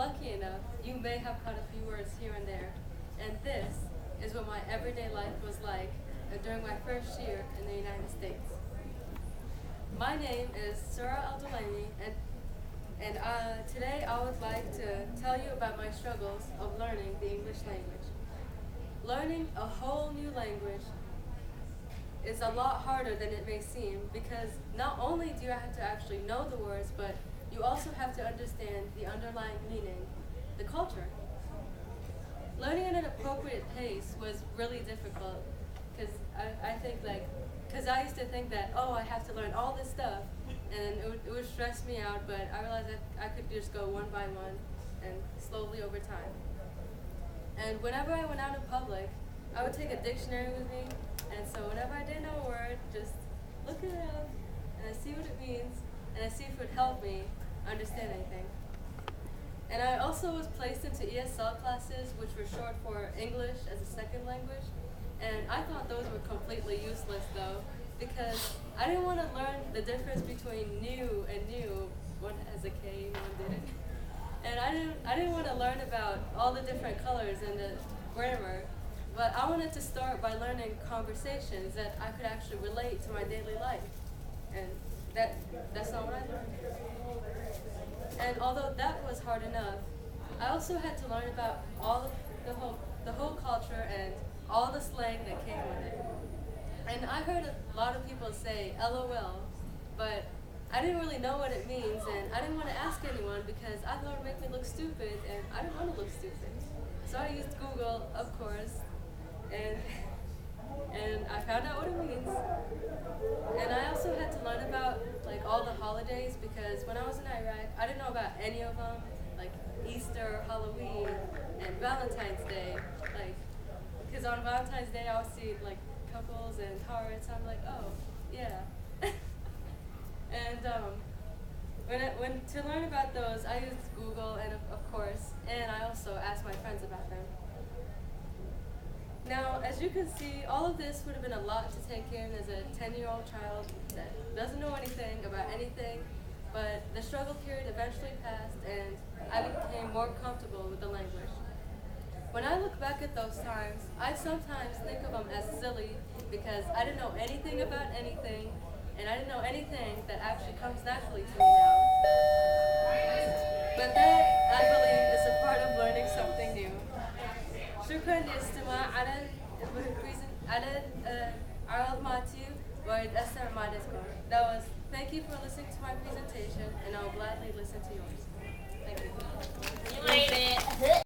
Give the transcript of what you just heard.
lucky enough, you may have caught a few words here and there. And this is what my everyday life was like during my first year in the United States. My name is Sura Aldulaimi, and today I would like to tell you about my struggles of learning the English language. Learning a whole new language is a lot harder than it may seem because not only do you have to actually know the words, but you also have to understand the underlying meaning, the culture. Learning at an appropriate pace was really difficult because because I used to think that, oh, I have to learn all this stuff, and it would stress me out, but I realized that I could just go one by one and slowly over time. And whenever I went out in public, I would take a dictionary with me, and so whenever I didn't know a word, just look it up, and I see what it means, and I see if it would help me understand anything. And I also was placed into ESL classes, which were short for English as a second language, and I thought those were completely useless though, because I didn't want to learn the difference between new and new. One has a K, one didn't. And I didn't want to learn about all the different colors and the grammar, but I wanted to start by learning conversations that I could actually relate to my daily life. And that's not what I learned. And although that was hard enough, I also had to learn about the whole culture and all the slang that came with it. And I heard a lot of people say LOL, but I didn't really know what it means, and I didn't want to ask anyone because I thought it would make me look stupid, and I didn't want to look stupid. So I used Google, of course, and I found out what it means. And I also had to learn about all the holidays because when I was in Iraq, I didn't know about any of them, like Easter, Halloween, and Valentine's Day. Because on Valentine's Day I would see couples and hearts. I'm like, oh yeah. And when to learn about those, I used Google and of course, and I also asked my friends about them. Now, as you can see, all of this would have been a lot to take in as a 10-year-old child that doesn't know anything about anything, but the struggle period eventually passed and I became more comfortable with the language. When I look back at those times, I sometimes think of them as silly because I didn't know anything about anything, and I didn't know anything that actually comes naturally to me now. But that, I believe, is a part of learning something new. شكرا للاستماع على عرض ماتيو ويتأثر معرفتكم. That was, thank you for listening to my presentation, and I'll gladly listen to yours. Thank you.